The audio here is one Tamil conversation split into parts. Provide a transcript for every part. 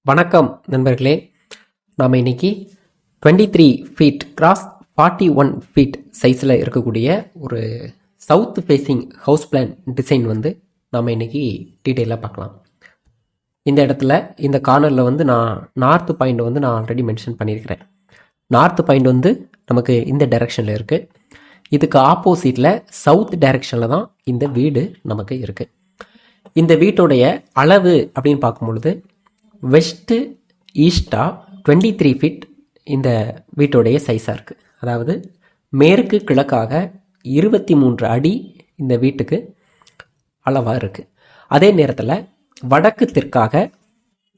வணக்கம் நண்பர்களே. நாம் இன்னைக்கு 23 ஃபீட் கிராஸ் 41 ஃபீட் சைஸில் இருக்கக்கூடிய ஒரு south facing house plan design நாம் இன்னைக்கு டீட்டெயிலாக பார்க்கலாம். இந்த இடத்துல இந்த கார்னரில் நான் நார்த் பாயிண்ட் நான் ஆல்ரெடி மென்ஷன் பண்ணியிருக்கிறேன். நார்த் பாயிண்ட் நமக்கு இந்த டைரெக்ஷனில் இருக்குது. இதுக்கு ஆப்போசிட்டில் சவுத் டைரெக்ஷனில் தான் இந்த வீடு நமக்கு இருக்குது. இந்த வீட்டுடைய அளவு அப்படின்னு பார்க்கும்பொழுது வெஸ்ட்டு ஈஸ்டாக 23 ஃபீட் இந்த வீட்டுடைய சைஸாக இருக்குது. அதாவது மேற்கு கிழக்காக 23 அடி இந்த வீட்டுக்கு அளவாக இருக்குது. அதே நேரத்தில் வடக்கு தெற்காக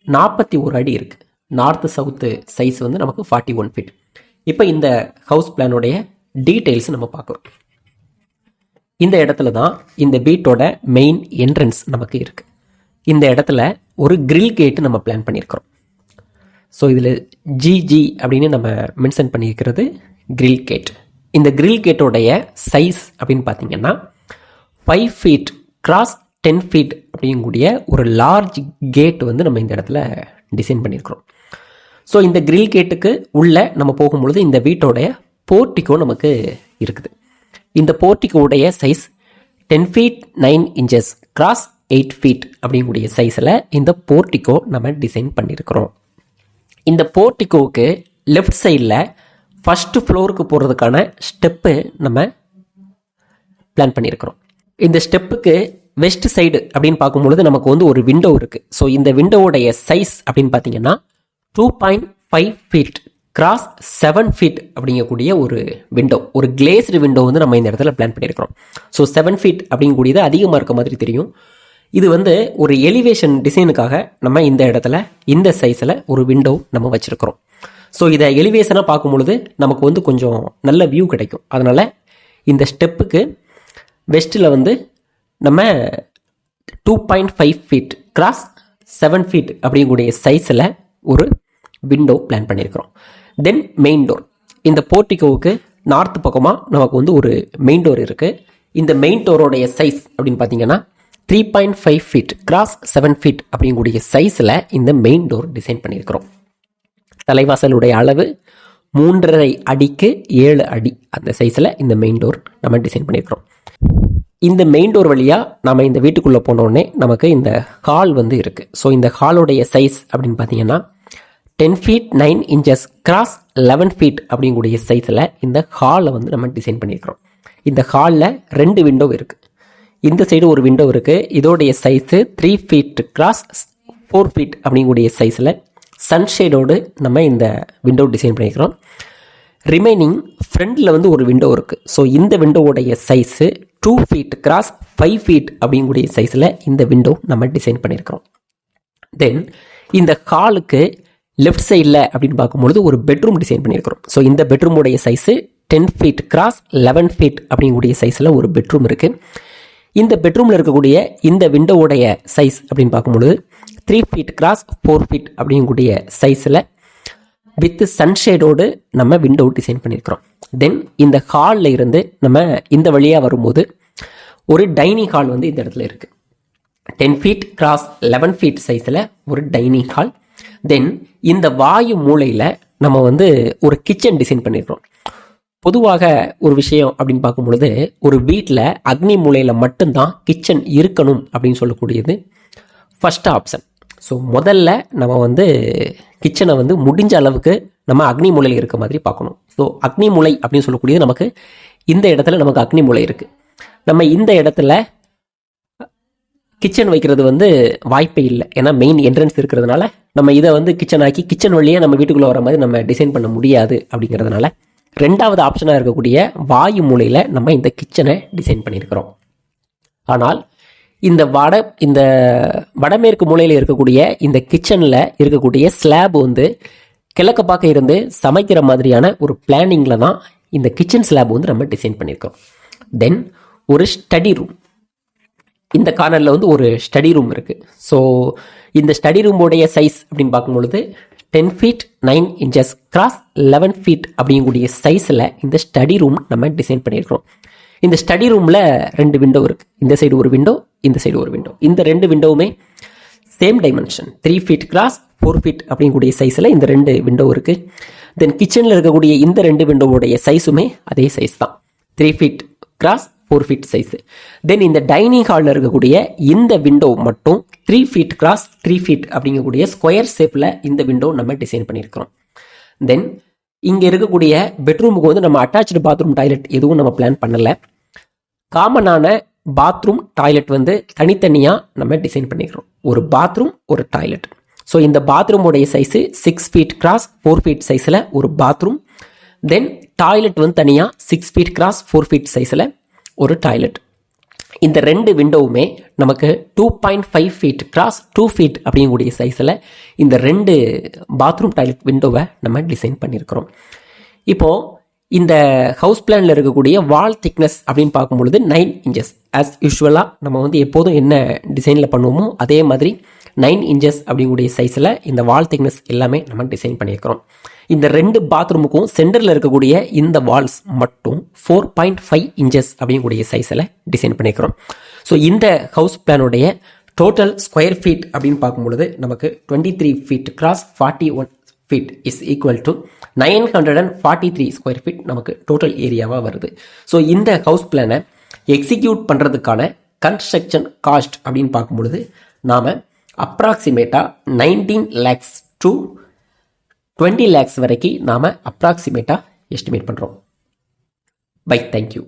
41 அடி இருக்குது. நார்த்து சவுத்து சைஸ் நமக்கு 41 ஃபீட். இப்போ இந்த ஹவுஸ் பிளானுடைய டீட்டெயில்ஸ் நம்ம பார்க்குறோம். இந்த இடத்துல தான் இந்த வீட்டோட மெயின் என்ட்ரன்ஸ் நமக்கு இருக்குது. இந்த இடத்துல ஒரு கிரில் கேட்டு நம்ம பிளான் பண்ணியிருக்கிறோம். ஸோ இதில் ஜிஜி அப்படின்னு நம்ம மென்ஷன் பண்ணியிருக்கிறது கிரில் கேட். இந்த கிரில் கேட்டோடைய சைஸ் அப்படின்னு பார்த்தீங்கன்னா 5 ஃபீட் கிராஸ் 10 ஃபீட் அப்படிங்கக்கூடிய ஒரு லார்ஜ் கேட் நம்ம இந்த இடத்துல டிசைன் பண்ணியிருக்கிறோம். ஸோ இந்த கிரில் கேட்டுக்கு உள்ளே நம்ம போகும்பொழுது இந்த வீட்டோடைய போர்ட்டிகோ நமக்கு இருக்குது. இந்த போர்ட்டிகோடைய size 10 feet 9 inches cross 8 feet அப்படிங்கக்கூடிய சைஸில் இந்த போர்ட்டிகோ நம்ம டிசைன் பண்ணியிருக்கிறோம். இந்த போர்ட்டிகோவுக்கு லெஃப்ட் சைடில் ஃபஸ்ட்டு ஃப்ளோருக்கு போகிறதுக்கான ஸ்டெப்பு நம்ம பிளான் பண்ணியிருக்கிறோம். இந்த ஸ்டெப்புக்கு வெஸ்ட் சைடு அப்படின்னு பார்க்கும்பொழுது நமக்கு ஒரு விண்டோ இருக்குது. ஸோ இந்த விண்டோவுடைய சைஸ் அப்படின்னு பார்த்தீங்கன்னா 2.5 ஃபீட் கிராஸ் 7 ஃபீட் அப்படிங்கக்கூடிய ஒரு விண்டோ, ஒரு கிளேஸ்டு விண்டோ நம்ம இந்த இடத்துல பிளான் பண்ணியிருக்கிறோம். ஸோ 7 ஃபீட் அப்படிங்கக்கூடியது அதிகமாக இருக்க மாதிரி தெரியும். இது ஒரு எலிவேஷன் டிசைனுக்காக நம்ம இந்த இடத்துல இந்த சைஸில் ஒரு விண்டோ நம்ம வச்சுருக்கிறோம். ஸோ இதை எலிவேஷனாக பார்க்கும்பொழுது நமக்கு கொஞ்சம் நல்ல வியூ கிடைக்கும். அதனால் இந்த ஸ்டெப்புக்கு வெஸ்ட்டில் நம்ம 2.5 ஃபீட் கிராஸ் 7 ஃபீட் அப்படிங்கக்கூடிய சைஸில் ஒரு விண்டோ பிளான் பண்ணியிருக்கிறோம். தென் மெயின் டோர். இந்த போர்ட்டிகோவுக்கு நார்த் பக்கமாக நமக்கு ஒரு மெயின் டோர் இருக்குது. இந்த மெயின் டோரோடைய சைஸ் அப்படின்னு பார்த்தீங்கன்னா 3.5 ஃபீட் கிராஸ் 7 ஃபீட் அப்படிங்கக்கூடிய சைஸில் இந்த மெயின் டோர் டிசைன் பண்ணியிருக்கிறோம். தலைவாசலுடைய அளவு 3.5 அடிக்கு 7 அடி அந்த சைஸில் இந்த மெயின் டோர் நம்ம டிசைன் பண்ணியிருக்கிறோம். இந்த மெயின் டோர் வழியாக நம்ம இந்த வீட்டுக்குள்ளே போனோடனே நமக்கு இந்த ஹால் இருக்குது. ஸோ இந்த ஹாலோடைய சைஸ் அப்படின்னு பார்த்தீங்கன்னா 10 ஃபீட் 9 இன்ச்சஸ் கிராஸ் 11 ஃபீட் அப்படிங்கக்கூடிய சைஸில் இந்த ஹாலை நம்ம டிசைன் பண்ணியிருக்கிறோம். இந்த ஹாலில் 2 விண்டோ இருக்குது. இந்த சைடு ஒரு விண்டோ இருக்குது. இதோடைய சைஸு 3 ஃபீட் கிராஸ் 4 ஃபீட் அப்படிங்கக்கூடிய சைஸில் சன்ஷேடோடு நம்ம இந்த விண்டோ டிசைன் பண்ணியிருக்கிறோம். ரிமைனிங் ஃப்ரண்டில் ஒரு விண்டோ இருக்குது. ஸோ இந்த விண்டோவுடைய சைஸு 2 ஃபீட் கிராஸ் 5 ஃபீட் அப்படிங்கக்கூடிய சைஸில் இந்த விண்டோ நம்ம டிசைன் பண்ணியிருக்கிறோம். தென் இந்த ஹாலுக்கு லெஃப்ட் சைடில் அப்படின்னு பார்க்கும்பொழுது ஒரு பெட்ரூம் டிசைன் பண்ணியிருக்கிறோம். ஸோ இந்த பெட்ரூமுடைய சைஸு 10 ஃபீட் கிராஸ் 11 ஃபீட் அப்படிங்கக்கூடிய சைஸில் ஒரு பெட்ரூம் இருக்குது. இந்த பெட்ரூமில் இருக்கக்கூடிய இந்த விண்டோவுடைய சைஸ் அப்படின்னு பார்க்கும்பொழுது 3 ஃபீட் கிராஸ் 4 ஃபீட் அப்படிங்கக்கூடிய சைஸில் வித் சன்ஷேடோடு நம்ம விண்டோ டிசைன் பண்ணியிருக்கிறோம். தென் இந்த ஹாலில் இருந்து நம்ம இந்த வழியாக வரும்போது ஒரு டைனிங் ஹால் இந்த இடத்துல இருக்குது. 10 ஃபீட் கிராஸ் 11 ஃபீட் சைஸில் ஒரு டைனிங் ஹால். தென் இந்த வாயு மூலையில் நம்ம ஒரு கிச்சன் டிசைன் பண்ணியிருக்கிறோம். பொதுவாக ஒரு விஷயம் அப்படின்னு பார்க்கும்பொழுது ஒரு வீட்டில் அக்னி மூலையில் மட்டும்தான் கிச்சன் இருக்கணும் அப்படின்னு சொல்லக்கூடியது ஃபஸ்ட் ஆப்ஷன். ஸோ முதல்ல நம்ம கிச்சனை முடிஞ்ச அளவுக்கு நம்ம அக்னி மூலையில் இருக்க மாதிரி பார்க்கணும். ஸோ அக்னி மூலை அப்படின்னு சொல்லக்கூடியது நமக்கு இந்த இடத்துல நமக்கு அக்னி மூலை இருக்குது. நம்ம இந்த இடத்துல கிச்சன் வைக்கிறது வாய்ப்பே இல்லை. ஏன்னா மெயின் என்ட்ரன்ஸ் இருக்கிறதுனால நம்ம இதை கிச்சன் ஆக்கி கிச்சன் வழியே நம்ம வீட்டுக்குள்ளே வர மாதிரி நம்ம டிசைன் பண்ண முடியாது. அப்படிங்கிறதுனால 2வது ஆப்ஷனாக இருக்கக்கூடிய வாயு மூலையில் நம்ம இந்த கிச்சனை டிசைன் பண்ணியிருக்கிறோம். ஆனால் இந்த வடமேற்கு மூலையில் இருக்கக்கூடிய இந்த கிச்சனில் இருக்கக்கூடிய ஸ்லாப் கிழக்க பார்க்க இருந்து சமைக்கிற மாதிரியான ஒரு பிளானிங்கில் தான் இந்த கிச்சன் ஸ்லாப் நம்ம டிசைன் பண்ணியிருக்கோம். தென் ஒரு ஸ்டடி ரூம். இந்த கார்னரில் ஒரு ஸ்டடி ரூம் இருக்குது. ஸோ இந்த ஸ்டடி ரூமோடைய சைஸ் அப்படின்னு பார்க்கும்பொழுது 10 ஃபீட் 9 இன்ச்சஸ் கிராஸ் 11 ஃபீட் அப்படிங்கக்கூடிய சைஸில் இந்த ஸ்டடி ரூம் நம்ம டிசைன் பண்ணியிருக்கிறோம். இந்த ஸ்டடி ரூமில் 2 விண்டோ இருக்குது. இந்த சைடு ஒரு விண்டோ, இந்த சைடு ஒரு விண்டோ. இந்த 2 விண்டோவுமே same dimension 3 feet cross 4 feet அப்படிங்கக்கூடிய சைஸில் இந்த 2 விண்டோ இருக்குது. தென் கிச்சனில் இருக்கக்கூடிய இந்த 2 விண்டோவுடைய சைஸுமே அதே சைஸ் தான், 3 ஃபீட் கிராஸ் 4 ஃபீட் சைஸு. தென் இந்த டைனிங் ஹாலில் இருக்கக்கூடிய இந்த விண்டோ மட்டும் 3 ஃபீட் கிராஸ் 3 ஃபீட் அப்படிங்கக்கூடிய ஸ்கொயர் ஷேப்பில் இந்த விண்டோ நம்ம டிசைன் பண்ணியிருக்கிறோம். தென் இங்கே இருக்கக்கூடிய பெட்ரூமுக்கு வந்து நம்ம அட்டாச்சு பாத்ரூம் டாய்லெட் எதுவும் நம்ம பிளான் பண்ணலை. காமனான பாத்ரூம் டாய்லெட் வந்து தனித்தனியாக நம்ம டிசைன் பண்ணிக்கிறோம். ஒரு பாத்ரூம் ஒரு டாய்லெட். ஸோ இந்த பாத்ரூமுடைய சைஸு 6 ஃபீட் கிராஸ் 4 ஃபீட் சைஸில் ஒரு பாத்ரூம். தென் டாய்லெட் வந்து தனியாக 6 ஃபீட் கிராஸ் 4 ஃபீட் சைஸில் ஒரு டாய்லெட். இந்த 2 விண்டோவுமே நமக்கு 2.5 ஃபீட் கிராஸ் 2 ஃபீட் அப்படிங்கக்கூடிய சைஸில் இந்த 2 பாத்ரூம் டாய்லெட் விண்டோவை நம்ம டிசைன் பண்ணியிருக்கிறோம். இப்போது இந்த ஹவுஸ் பிளானில் இருக்கக்கூடிய வால் திக்னஸ் அப்படின்னு பார்க்கும்பொழுது 9 இன்ச்சஸ். ஆஸ் யூஷுவலாக நம்ம வந்து எப்போதும் என்ன டிசைனில் பண்ணுவோமோ அதே மாதிரி 9 இன்ச்சஸ் அப்படிங்கக்கூடிய சைஸில் இந்த வால் திக்னஸ் எல்லாமே நம்ம டிசைன் பண்ணியிருக்கிறோம். இந்த 2 பாத்ரூமுக்கும் சென்டரில் இருக்கக்கூடிய இந்த வால்ஸ் மட்டும் 4.5 இன்ச்சஸ் அப்படிங்கக்கூடிய சைஸில் டிசைன் பண்ணியிருக்கிறோம். ஸோ இந்த ஹவுஸ் பிளானுடைய டோட்டல் ஸ்கொயர் ஃபீட் அப்படின்னு பார்க்கும்பொழுது நமக்கு 23 feet cross 41 feet is equal to 943 square feet நமக்கு டோட்டல் ஏரியாவாக வருது. ஸோ இந்த ஹவுஸ் பிளானை எக்ஸிக்யூட் பண்ணுறதுக்கான கன்ஸ்ட்ரக்ஷன் காஸ்ட் அப்படின்னு பார்க்கும்பொழுது நாம் அப்ராக்சிமேட்டாக 19 lakhs to 20 lakhs வரைக்கும் நாம் அப்ராக்சிமேட்டாக எஸ்டிமேட் பண்ணுறோம். Bye, thank you.